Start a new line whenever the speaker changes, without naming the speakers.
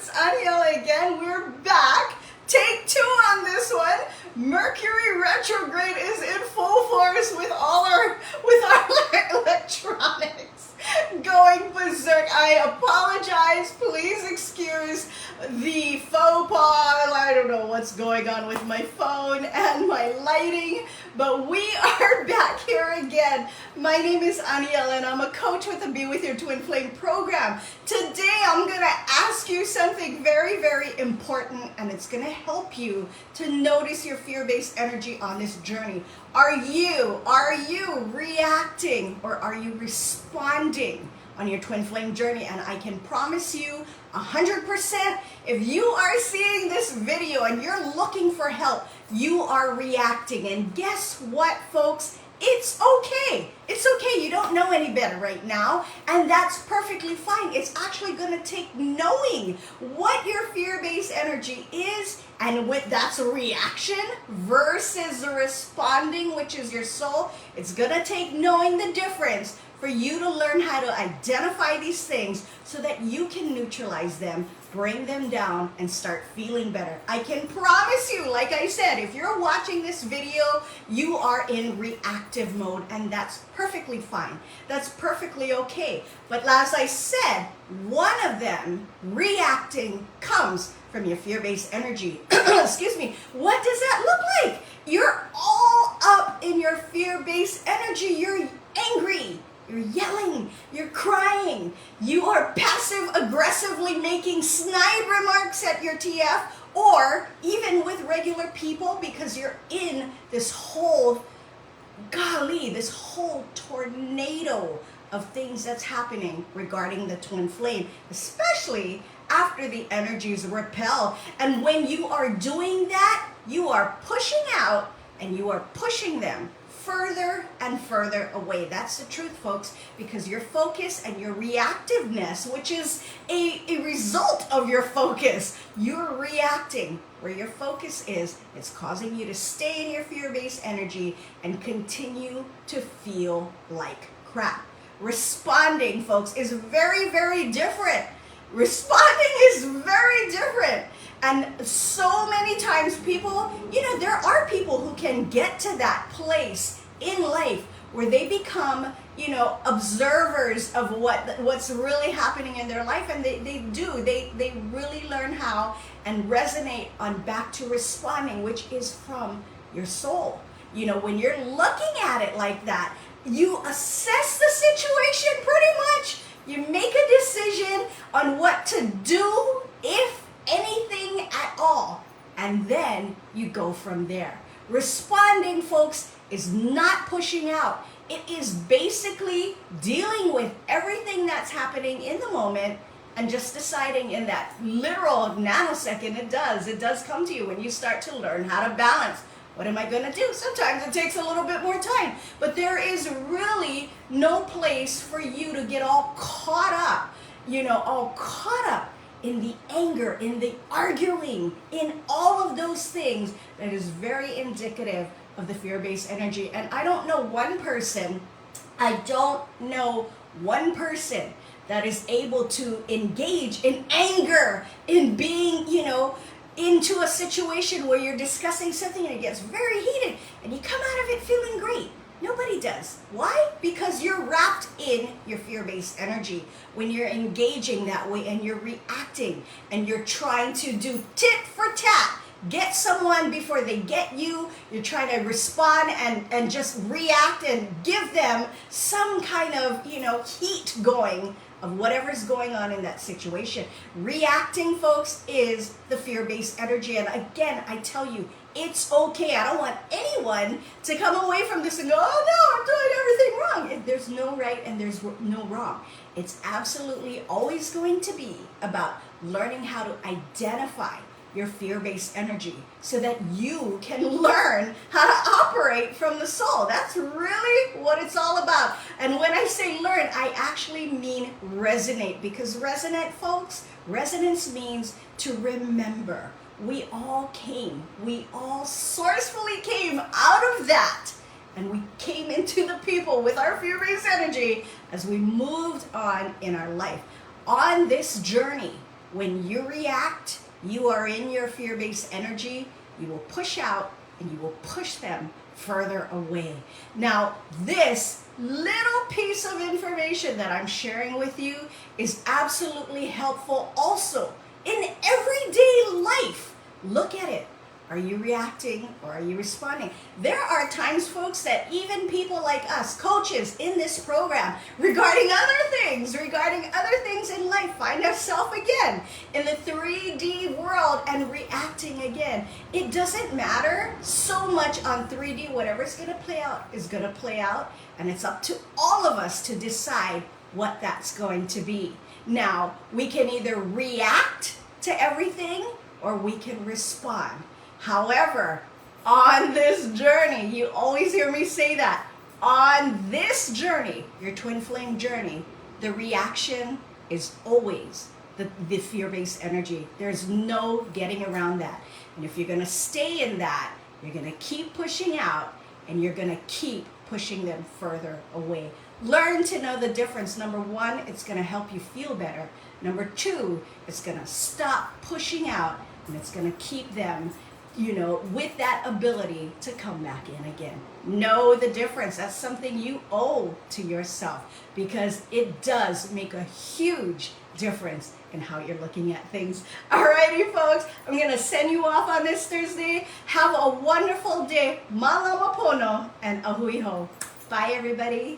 it's Aniela again. We're back. Take two on this one. Mercury retrograde is in full force with our electronics going berserk. I apologize. Please excuse the faux pas. I don't know what's going on with my phone and my lighting, but we are back here again. My name is Aniela and I'm a coach with the Be With Your Twin Flame program. Today I'm going to ask you something very, very important, and it's going to help you to notice your fear-based energy on this journey. Are you reacting or are you responding on your twin flame journey? And I can promise you 100%, if you are seeing this video and you're looking for help, you are reacting. And guess what, folks? It's okay. It's okay. You don't know any better right now, and that's perfectly fine. It's actually going to take knowing what your fear-based energy is, and that's a reaction versus responding, which is your soul. It's going to take knowing the difference for you to learn how to identify these things so that you can neutralize them, bring them down, and start feeling better. I can promise you, like I said, if you're watching this video, you are in reactive mode, and that's perfectly fine. That's perfectly okay. But as I said, one of them, reacting, comes from your fear-based energy. Excuse me. What does that look like? You're all up in your fear-based energy. You're angry. You're yelling, you're crying, you are passive-aggressively making snide remarks at your TF, or even with regular people, because you're in this whole, this whole tornado of things that's happening regarding the twin flame, especially after the energies repel. And when you are doing that, you are pushing out and you are pushing them further and further away. That's the truth, folks, because your focus and your reactiveness, which is a result of your focus, you're reacting. Where your focus is, it's causing you to stay in your fear-based energy and continue to feel like crap. Responding, folks, is very, very different. Responding is very different. And so many times people, there are people who can get to that place in life where they become, observers of what's really happening in their life. And they really learn how and resonate on back to responding, which is from your soul. When you're looking at it like that, you assess the situation pretty much. You make a decision on what to do, if anything at all, and then you go from there. Responding, folks, is not pushing out. It is basically dealing with everything that's happening in the moment and just deciding in that literal nanosecond, it does come to you when you start to learn how to balance. What am I going to do? Sometimes it takes a little bit more time, but there is really no place for you to get all caught up, in the anger, in the arguing, in all of those things that is very indicative of the fear-based energy. And I don't know one person that is able to engage in anger, in being, into a situation where you're discussing something and it gets very heated and you come out of it feeling great. Nobody does. Why? Because you're wrapped in your fear-based energy. When you're engaging that way and you're reacting and you're trying to do tit for tat, get someone before they get you, you're trying to respond and just react and give them some kind of, heat going of whatever's going on in that situation. Reacting, folks, is the fear-based energy. And again, I tell you, it's okay. I don't want anyone to come away from this and go, oh no, I'm doing everything wrong. There's no right and there's no wrong. It's absolutely always going to be about learning how to identify your fear-based energy so that you can learn how to operate from the soul. That's really what it's all about. And when I say learn, I actually mean resonate, because resonate, folks, resonance means to remember. We all sourcefully came out of that, and we came into the people with our fear-based energy as we moved on in our life. On this journey, When you react, you are in your fear-based energy. You will push out and you will push them further away. Now, this little piece of information that I'm sharing with you is absolutely helpful also in everyday life. Look at it. Are you reacting or are you responding? There are times, folks, that even people like us, coaches in this program, regarding other things in life, find ourselves again in the 3D world and reacting again. It doesn't matter so much on 3D. Whatever's going to play out is going to play out, and it's up to all of us to decide what that's going to be. Now, we can either react to everything or we can respond. However, on this journey, you always hear me say that, on this journey, your twin flame journey, the reaction is always the fear-based energy. There's no getting around that. And if you're going to stay in that, you're going to keep pushing out and you're going to keep pushing them further away. Learn to know the difference. Number one, it's going to help you feel better. Number two, it's going to stop pushing out and it's going to keep them, with that ability to come back in again. Know the difference. That's something you owe to yourself because it does make a huge difference in how you're looking at things. Alrighty, folks, I'm going to send you off on this Thursday. Have a wonderful day. Malama pono and ahui ho. Bye, everybody.